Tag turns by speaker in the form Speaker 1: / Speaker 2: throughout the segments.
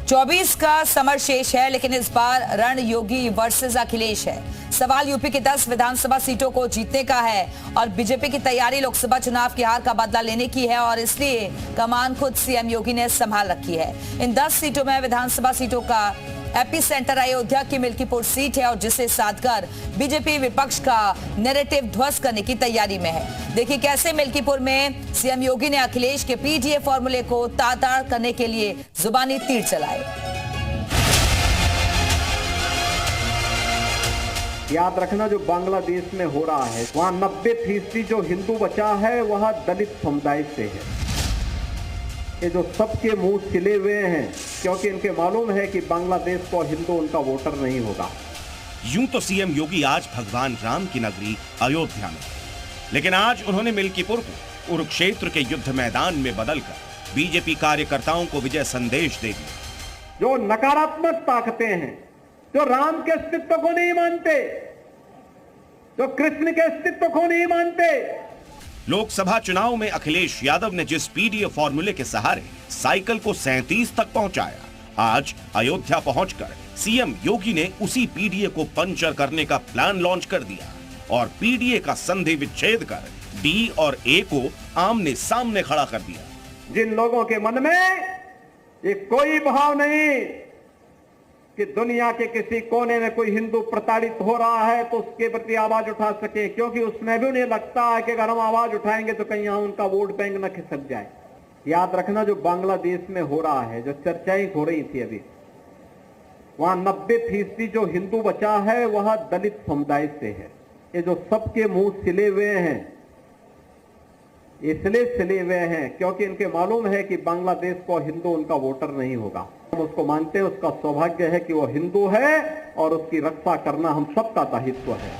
Speaker 1: 24 का समर शेष है, लेकिन इस बार रण योगी वर्सेस अखिलेश है। सवाल यूपी की 10 विधानसभा सीटों को जीतने का है और बीजेपी की तैयारी लोकसभा चुनाव की हार का बदला लेने की है और इसलिए कमान खुद सीएम योगी ने संभाल रखी है। इन 10 सीटों में विधानसभा सीटों का एपी सेंटर अयोध्या की मिल्कीपुर सीट है और जिसे साधकर बीजेपी विपक्ष का नैरेटिव ध्वस्त करने की तैयारी में है। देखिए कैसे मिल्कीपुर में सीएम योगी ने अखिलेश के पीडीए फॉर्मूले को ताड़-ताड़ करने के लिए जुबानी तीर चलाए।
Speaker 2: याद रखना, जो बांग्लादेश में हो रहा है वहां 90% जो हिंदू बचा है वह दलित समुदाय से है। ये जो सबके मुंह सिले हुए हैं क्योंकि इनके मालूम है कि बांग्लादेश को हिंदू उनका वोटर नहीं होगा।
Speaker 3: यूं तो सीएम योगी आज भगवान राम की नगरी अयोध्या में, लेकिन आज उन्होंने मिल्कीपुर को कुरुक्षेत्र के युद्ध मैदान में बदलकर बीजेपी कार्यकर्ताओं को विजय संदेश दे दिया।
Speaker 2: जो नकारात्मक ताकतें हैं, जो राम के अस्तित्व को नहीं मानते, जो कृष्ण के अस्तित्व को नहीं मानते।
Speaker 3: लोकसभा चुनाव में अखिलेश यादव ने जिस पीडीए फॉर्मूले के सहारे साइकिल को 37 तक पहुंचाया, आज अयोध्या पहुंचकर सीएम योगी ने उसी पीडीए को पंचर करने का प्लान लॉन्च कर दिया और पीडीए का संधि विच्छेद कर डी और ए को आमने सामने खड़ा कर दिया।
Speaker 2: जिन लोगों के मन में ये कोई भाव नहीं कि दुनिया के किसी कोने में कोई हिंदू प्रताड़ित हो रहा है तो उसके प्रति आवाज उठा सके, क्योंकि उसमें भी उन्हें लगता है कि अगर हम आवाज उठाएंगे तो कहीं यहां उनका वोट बैंक न खिसक जाए। याद रखना, जो बांग्लादेश में हो रहा है, जो चर्चाएं हो रही थी अभी, वहां 90% जो हिंदू बचा है वह दलित समुदाय से है। ये जो सबके मुंह सिले हुए हैं, इसलिए सिले हुए हैं क्योंकि इनके मालूम है कि बांग्लादेश को हिंदू उनका वोटर नहीं होगा। हम उसको मानते हैं, उसका सौभाग्य है कि वो हिंदू है और उसकी रक्षा करना हम सबका दायित्व है।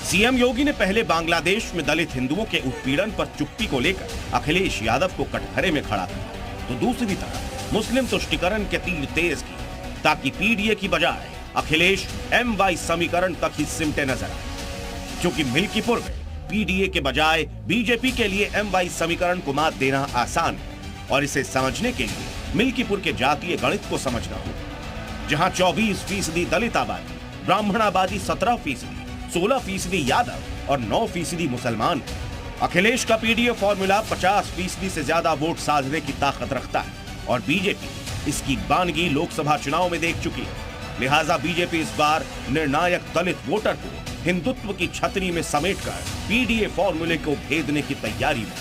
Speaker 3: सीएम योगी ने पहले बांग्लादेश में दलित हिंदुओं के उत्पीड़न पर चुप्पी को लेकर अखिलेश यादव को कटघरे में खड़ा किया, तो दूसरी तरफ मुस्लिम तुष्टीकरण के तीर तेज किए ताकि पीडीए की बजाय अखिलेश MY समीकरण तक ही सिमटे नजर आए। क्योंकि मिल्कीपुर में पीडीए के बजाय बीजेपी के लिए MY समीकरण को मात देना आसान है और इसे समझने के लिए मिल्कीपुर के जातीय गणित को समझना होगा, जहां 24% दलित आबादी, ब्राह्मण आबादी 17%, 16% यादव और 9% मुसलमान है। अखिलेश का पीडीए फॉर्मूला 50% से ज्यादा वोट साधने की ताकत रखता है और बीजेपी इसकी बानगी लोकसभा चुनाव में देख चुकी है। लिहाजा बीजेपी इस बार निर्णायक दलित वोटर को हिंदुत्व की छतरी में समेटकर पीडीए फॉर्मूले को भेदने की तैयारी में।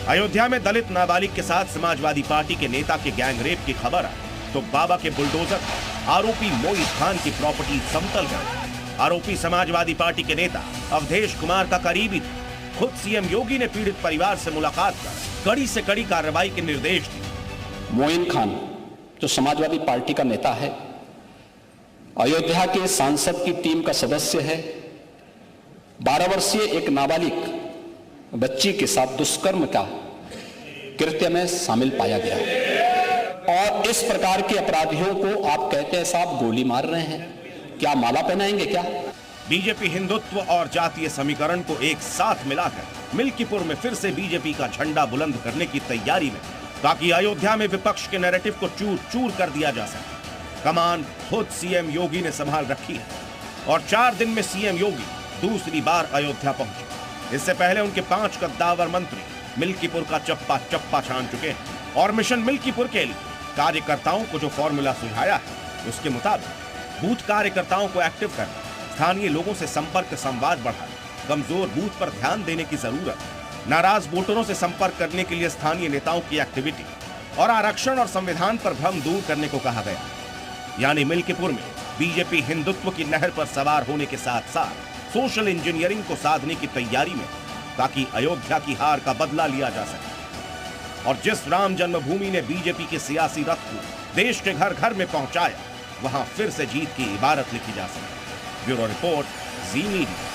Speaker 3: अयोध्या में दलित नाबालिग के साथ समाजवादी पार्टी के नेता के गैंगरेप की खबर आई तो बाबा के बुलडोजर आरोपी मोईज खान की प्रॉपर्टी समतल गई। आरोपी समाजवादी पार्टी के नेता अवधेश कुमार का करीबी था। खुद सीएम योगी ने पीड़ित परिवार से मुलाकात कर कड़ी से कड़ी कार्रवाई के निर्देश दिए।
Speaker 4: मोईज खान जो समाजवादी पार्टी का नेता है, अयोध्या के सांसद की टीम का सदस्य है, 12 वर्षीय एक नाबालिग बच्ची के साथ दुष्कर्म का कृत्य में शामिल पाया गया और इस प्रकार के अपराधियों को आप कहते हैं साहब गोली मार रहे हैं, क्या माला पहनाएंगे क्या?
Speaker 3: बीजेपी हिंदुत्व और जातीय समीकरण को एक साथ मिलाकर मिल्कीपुर में फिर से बीजेपी का झंडा बुलंद करने की तैयारी में, ताकि अयोध्या में विपक्ष के नैरेटिव को चूर चूर कर दिया जा सके। कमान खुद सीएम योगी ने संभाल रखी है और 4 दिन में सीएम योगी दूसरी बार अयोध्या पहुंचे। इससे पहले उनके 5 कद्दावर मंत्री मिल्कीपुर का चप्पा चप्पा छान चुके हैं और मिशन मिल्कीपुर के लिए कार्यकर्ताओं को जो फॉर्मूला सुझाया है उसके मुताबिक बूथ कार्यकर्ताओं को एक्टिव करना, स्थानीय लोगों से संपर्क संवाद बढ़ाना, कमजोर बूथ पर ध्यान देने की जरूरत, नाराज वोटरों से संपर्क करने के लिए स्थानीय नेताओं की एक्टिविटी और आरक्षण और संविधान पर भ्रम दूर करने को कहा गया। यानी मिल्कीपुर में बीजेपी हिंदुत्व की नहर पर सवार होने के साथ साथ सोशल इंजीनियरिंग को साधने की तैयारी में, ताकि अयोध्या की हार का बदला लिया जा सके। और जिस राम जन्मभूमि ने बीजेपी के सियासी रथ को देश के घर घर में पहुंचाया, वहां फिर से जीत की इबारत लिखी जा सके। ब्यूरो रिपोर्ट, जी मीडिया।